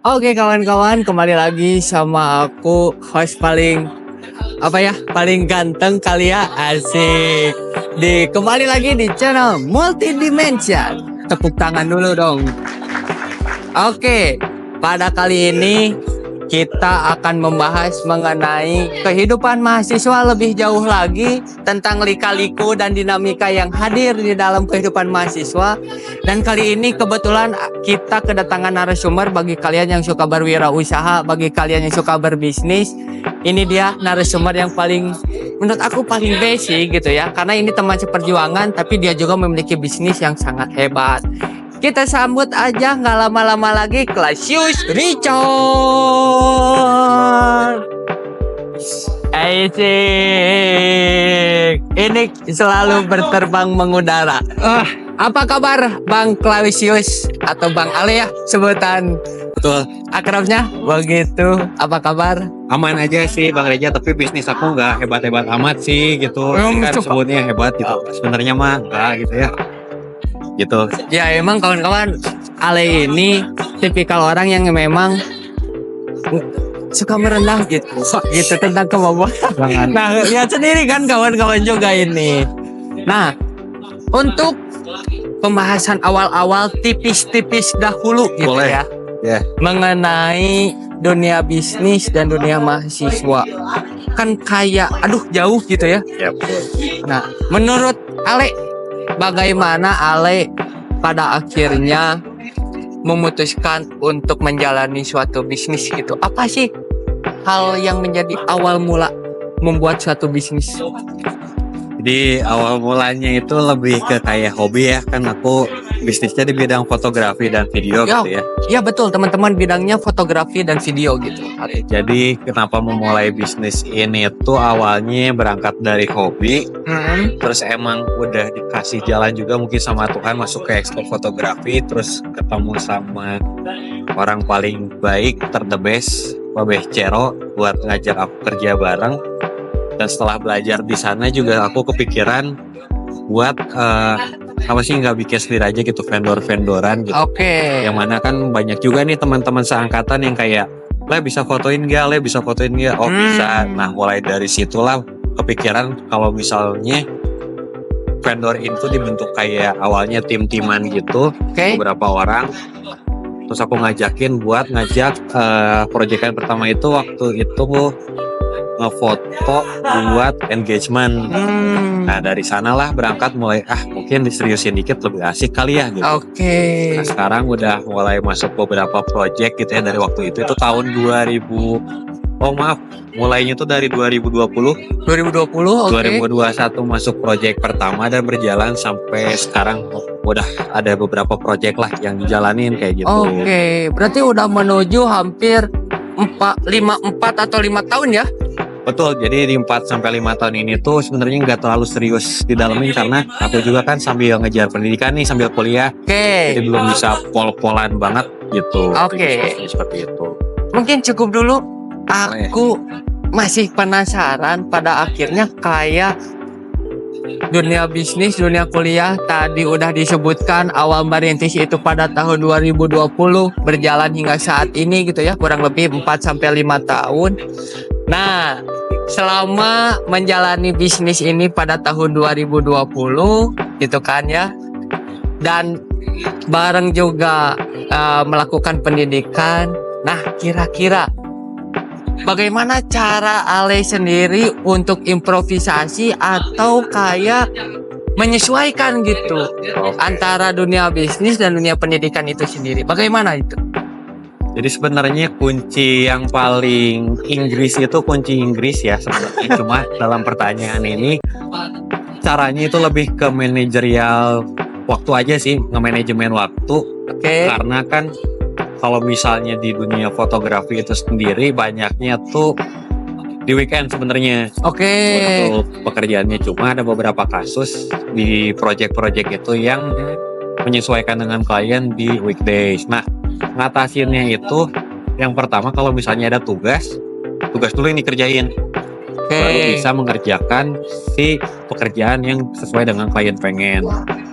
Oke kawan-kawan, kembali lagi sama aku host paling paling ganteng kali ya, asik. Kembali lagi di channel Multidimension. Tepuk tangan dulu dong. Oke, pada kali ini kita akan membahas mengenai kehidupan mahasiswa lebih jauh lagi, tentang lika-liku dan dinamika yang hadir di dalam kehidupan mahasiswa. Dan kali ini kebetulan kita kedatangan narasumber bagi kalian yang suka berwirausaha, bagi kalian yang suka berbisnis. Ini dia narasumber yang menurut aku paling basic gitu ya, karena ini teman seperjuangan tapi dia juga memiliki bisnis yang sangat hebat. Kita sambut aja nggak lama-lama lagi Clasius Richard. Asik. Ini selalu berterbang mengudara. Apa kabar Bang Clasius atau Bang Ale ya sebutan Betul, akrabnya begitu? Apa kabar? aman aja sih Bang Reja, tapi bisnis aku nggak hebat-hebat amat sih gitu. Kan Coba. sebutnya hebat gitu, sebenarnya mah enggak gitu ya. Gitu. Ya emang kawan-kawan, Ale ini tipikal orang yang memang suka merendah gitu tentang kemampuan. Jangan. Nah, lihat sendiri kan kawan-kawan juga ini. Nah, untuk pembahasan awal-awal tipis-tipis dahulu gitu Boleh. ya. Ya. Mengenai dunia bisnis dan dunia mahasiswa. Kan kayak jauh gitu ya. Yep. Nah, menurut Ale, bagaimana Ale pada akhirnya memutuskan untuk menjalani suatu bisnis gitu? Apa sih hal yang menjadi awal mula membuat suatu bisnis? Jadi awal mulanya itu lebih ke kayak hobi ya, kan aku bisnisnya di bidang fotografi dan video Ya. gitu ya. Ya betul teman-teman, bidangnya fotografi dan video gitu. Jadi kenapa memulai bisnis ini tuh awalnya berangkat dari hobi, terus emang udah dikasih jalan juga mungkin sama Tuhan masuk ke ekskul fotografi, terus ketemu sama orang paling baik, the best, Pak Beh Cero, buat ngajak aku kerja bareng. Dan setelah belajar di sana juga aku kepikiran buat apa sih nggak bikin sendiri aja gitu, vendor-vendoran gitu. Oke. Yang mana kan banyak juga nih teman-teman seangkatan yang kayak, Le bisa fotoin gak? Le bisa fotoin gak? Oh bisa. Nah mulai dari situlah kepikiran kalau misalnya vendor itu dibentuk kayak awalnya tim-timan gitu, Oke. beberapa orang. Terus aku ngajakin buat ngajak proyekan pertama itu waktu itu ngefoto buat engagement. Nah dari sanalah berangkat mulai mungkin diseriusin dikit lebih asik kali ya gitu. Oke. Nah sekarang udah mulai masuk beberapa project gitu ya dari waktu itu tahun 2000. Oh maaf, mulainya tuh dari 2020. 2020 oke. 2021 masuk project pertama dan berjalan sampai sekarang udah ada beberapa project lah yang dijalanin kayak gitu. Oke, berarti udah menuju hampir 4 atau 5 tahun ya? Betul, jadi di 4 sampai 5 tahun ini tuh sebenarnya nggak terlalu serius didalemin karena aku juga kan sambil ngejar pendidikan nih, sambil kuliah. Oke. Jadi belum bisa pol-polan banget gitu. Oke. Seperti itu. Mungkin cukup dulu. Aku masih penasaran pada akhirnya kayak dunia bisnis, dunia kuliah tadi udah disebutkan awal merintis itu pada tahun 2020, berjalan hingga saat ini gitu ya, kurang lebih 4 sampai 5 tahun. Nah, selama menjalani bisnis ini pada tahun 2020 gitu kan ya, dan bareng juga melakukan pendidikan. Nah, kira-kira bagaimana cara Ale sendiri untuk improvisasi atau kayak menyesuaikan gitu antara dunia bisnis dan dunia pendidikan itu sendiri? Bagaimana itu? Jadi sebenarnya kunci yang paling Inggris itu kunci Inggris ya sebenarnya. Cuma dalam pertanyaan ini caranya itu lebih ke manajerial waktu aja sih, nge-manajemen waktu. Oke. Karena kan kalau misalnya di dunia fotografi itu sendiri banyaknya tuh di weekend sebenarnya. Oke. Untuk pekerjaannya, cuma ada beberapa kasus di project-project itu yang menyesuaikan dengan klien di weekdays. Nah, ngatasinnya itu yang pertama kalau misalnya ada tugas dulu yang dikerjain. Baru bisa mengerjakan si pekerjaan yang sesuai dengan klien pengen.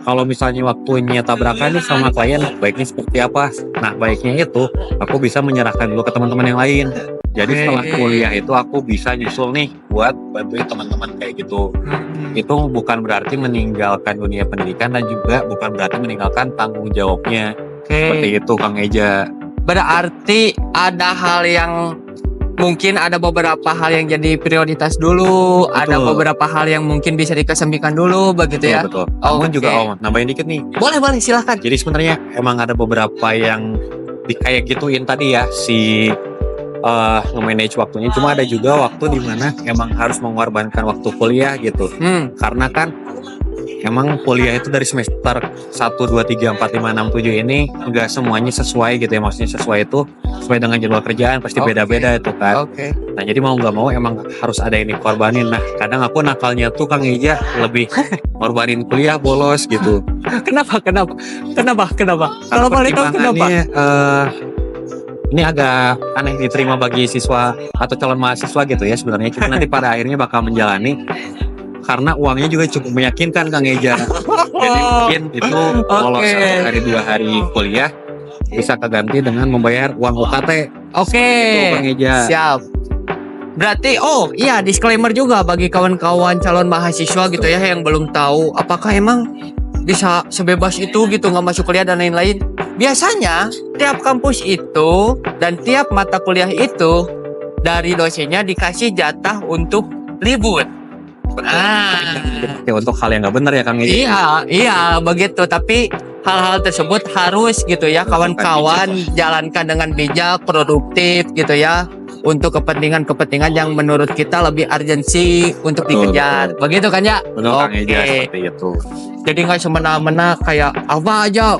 kalau misalnya waktunya tabrakan nih sama klien, baiknya seperti apa? Nah, baiknya itu aku bisa menyerahkan dulu ke teman-teman yang lain. Jadi setelah kuliah itu aku bisa nyusul nih buat bantuin teman-teman kayak gitu. Itu bukan berarti meninggalkan dunia pendidikan dan juga bukan berarti meninggalkan tanggung jawabnya. Seperti itu Kang Eja. Berarti ada hal yang mungkin ada beberapa hal yang jadi prioritas dulu, Betul. ada beberapa hal yang mungkin bisa dikesampingkan dulu begitu ya. Betul. Namun Oke. juga nambahin dikit nih. Boleh silahkan. Jadi sebenarnya emang ada beberapa yang kayak gituin tadi ya si nge-manage waktunya. Cuma ada juga waktu dimana emang harus mengorbankan waktu kuliah gitu. Karena kan emang kuliah itu dari semester 1, 2, 3, 4, 5, 6, 7 ini enggak semuanya sesuai gitu ya. Maksudnya sesuai itu sesuai dengan jadwal kerjaan pasti Oke. beda-beda itu kan. Oke. Nah jadi mau nggak mau emang harus ada yang dikorbanin. Nah kadang aku nakalnya tuh Kang Eja lebih ngorbanin kuliah bolos gitu. Kenapa? Karena Kalau boleh tahu kenapa? pertimbangannya, ini agak aneh diterima bagi siswa atau calon mahasiswa gitu ya sebenarnya. Cuma nanti pada akhirnya bakal menjalani karena uangnya juga cukup meyakinkan Kang Eja. Jadi mungkin itu bolos Oke. 1 hari 2 hari kuliah bisa keganti dengan membayar uang UKT. Oke. Gitu, Kang Eja. Siap. Berarti iya disclaimer juga bagi kawan-kawan calon mahasiswa gitu ya yang belum tahu apakah emang bisa sebebas itu gitu nggak masuk kuliah dan lain-lain. Biasanya tiap kampus itu dan tiap mata kuliah itu dari dosennya dikasih jatah untuk libur. Ya, untuk hal yang nggak benar ya Kang Eja. Iya begitu. Tapi hal-hal tersebut harus gitu ya kawan-kawan jalankan dengan bijak, produktif gitu ya. Untuk kepentingan-kepentingan yang menurut kita lebih urgensi untuk Betul, dikejar. Begitu kan ya? Benar Kang Eja Oke. seperti itu. Jadi nggak semena-mena kayak apa aja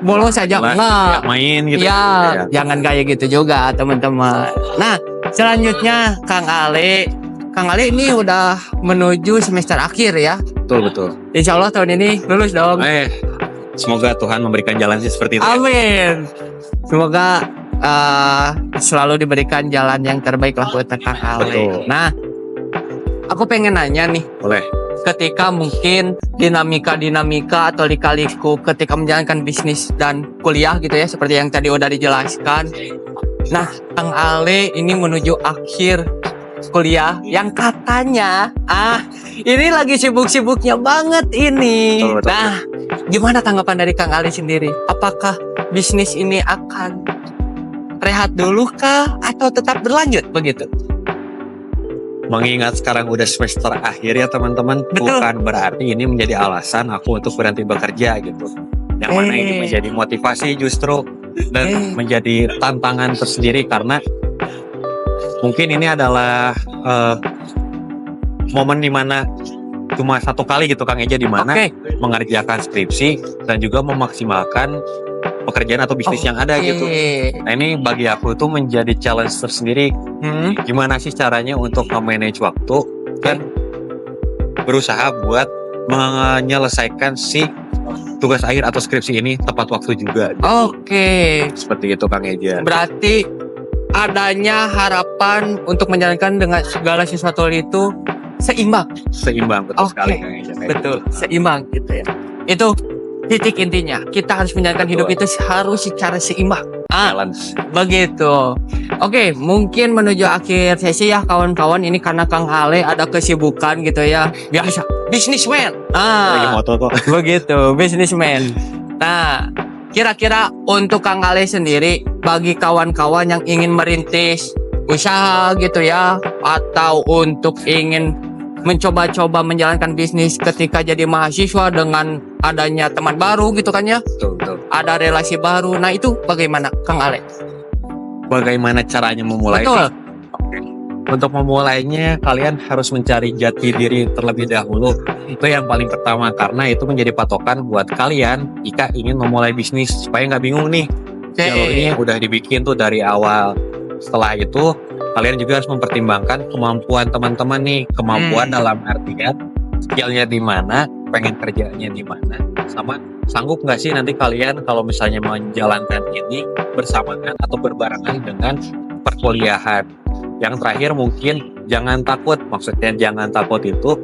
bolos aja Lah, enggak. ya main gitu. Ya, Ya. jangan kayak gitu juga teman-teman. Nah, selanjutnya Kang Ale. Kang Ale ini udah menuju semester akhir ya. Betul. Insya Allah tahun ini lulus dong. Semoga Tuhan memberikan jalan sih seperti itu. Amin. Semoga selalu diberikan jalan yang terbaik lah buat Kang Ale. Betul. Nah, aku pengen nanya nih. Boleh. Ketika mungkin dinamika atau lika-liku ketika menjalankan bisnis dan kuliah gitu ya seperti yang tadi udah dijelaskan. Nah, Kang Ale ini menuju akhir kuliah yang katanya ini lagi sibuk-sibuknya banget ini. Betul. Nah, gimana tanggapan dari Kang Ale sendiri? Apakah bisnis ini akan rehat dulu kah atau tetap berlanjut begitu? Mengingat sekarang udah semester akhir ya teman-teman, Betul. bukan berarti ini menjadi alasan aku untuk berhenti bekerja gitu. Yang mana ini menjadi motivasi justru dan menjadi tantangan tersendiri karena mungkin ini adalah momen dimana cuma satu kali gitu Kang Eja dimana Oke. mengerjakan skripsi dan juga memaksimalkan pekerjaan atau bisnis yang ada gitu. Nah ini bagi aku itu menjadi challenge tersendiri. Gimana sih caranya untuk memanage waktu dan berusaha buat menyelesaikan si tugas akhir atau skripsi ini tepat waktu juga. Oke. Seperti itu Kang Eja. Berarti adanya harapan untuk menjalankan dengan segala sesuatu itu seimbang. Seimbang betul Oke. sekali Kang Eja. Kayak Betul, gitu. seimbang gitu ya. Itu titik intinya. Kita harus menjalankan hidup itu harus secara seimbang. Balance. Begitu. Oke, mungkin menuju akhir sesi ya kawan-kawan. Ini karena Kang Ale ada kesibukan gitu ya. Biasa, businessman. Lagi moto kok. Begitu, businessman. Nah, kira-kira untuk Kang Ale sendiri, bagi kawan-kawan yang ingin merintis usaha gitu ya, atau untuk ingin mencoba-coba menjalankan bisnis ketika jadi mahasiswa dengan adanya teman baru gitu kan ya, Betul. ada relasi baru. Nah itu bagaimana Kang Ale? Bagaimana caranya memulai? Betul. Untuk memulainya kalian harus mencari jati diri terlebih dahulu. Itu yang paling pertama karena itu menjadi patokan buat kalian jika ingin memulai bisnis supaya nggak bingung nih. Jalurnya udah dibikin tuh dari awal. Setelah itu kalian juga harus mempertimbangkan kemampuan teman-teman nih, kemampuan dalam artian skillnya di mana, pengen kerjanya di mana, sama sanggup nggak sih nanti kalian kalau misalnya menjalankan ini bersamaan atau berbarengan dengan perkuliahan. Yang terakhir mungkin jangan takut, maksudnya jangan takut itu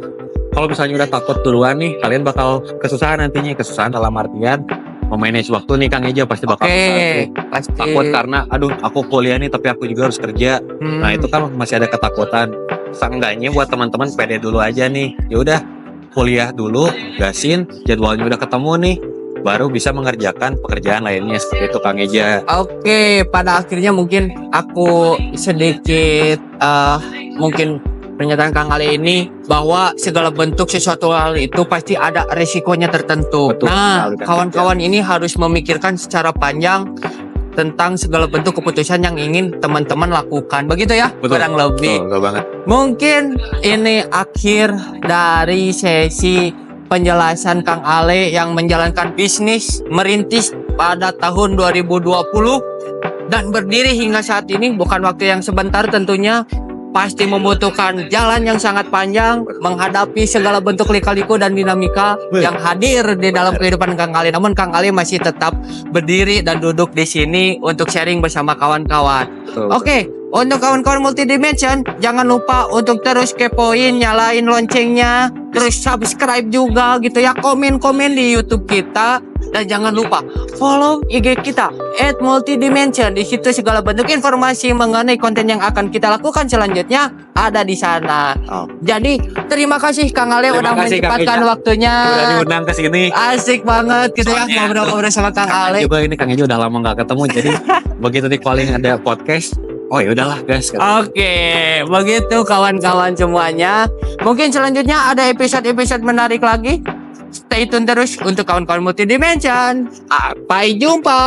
kalau misalnya udah takut duluan nih, kalian bakal kesusahan nantinya. Kesusahan dalam artian memanage waktu nih Kang Eja pasti bakal susah tuh. Pasti. Takut karena aduh aku kuliah nih tapi aku juga harus kerja. Nah itu kan masih ada ketakutan. Seenggaknya buat teman-teman pede dulu aja nih. Ya udah kuliah dulu, gasin, jadwalnya udah ketemu nih, baru bisa mengerjakan pekerjaan lainnya seperti itu Kang Eja. Oke, pada akhirnya mungkin aku sedikit mungkin pernyataan Kang Ale ini bahwa segala bentuk sesuatu hal itu pasti ada resikonya tertentu. Betul Nah, sekali, Kang kawan-kawan ini harus memikirkan secara panjang tentang segala bentuk keputusan yang ingin teman-teman lakukan. Begitu ya, Betul. kurang lebih. Betul banget. Mungkin ini akhir dari sesi penjelasan Kang Ale yang menjalankan bisnis merintis pada tahun 2020 dan berdiri hingga saat ini, bukan waktu yang sebentar tentunya. Pasti membutuhkan jalan yang sangat panjang menghadapi segala bentuk lika-liku dan dinamika yang hadir di dalam kehidupan Kang Ale. Namun Kang Ale masih tetap berdiri dan duduk di sini untuk sharing bersama kawan-kawan. Betul. Oke, untuk kawan-kawan multidimension, jangan lupa untuk terus kepoin, nyalain loncengnya, terus subscribe juga gitu ya, komen-komen di YouTube kita, dan jangan lupa follow IG kita @multidimension. Di situ segala bentuk informasi mengenai konten yang akan kita lakukan selanjutnya ada di sana. Oh. Jadi terima kasih Kang Ale Terima udah kasih, Kang menyempatkan Eja. waktunya. Udah diundang ke sini. Asik banget gitu ya Soalnya- ngobrol-ngobrol sama Kang Ale. Juga ini Kang Eja udah lama nggak ketemu, jadi begitu di calling ada podcast, oh ya udahlah guys. Oke, begitu kawan-kawan semuanya. Mungkin selanjutnya ada episode-episode menarik lagi. Stay tune terus untuk kawan-kawan multidimension. Sampai jumpa.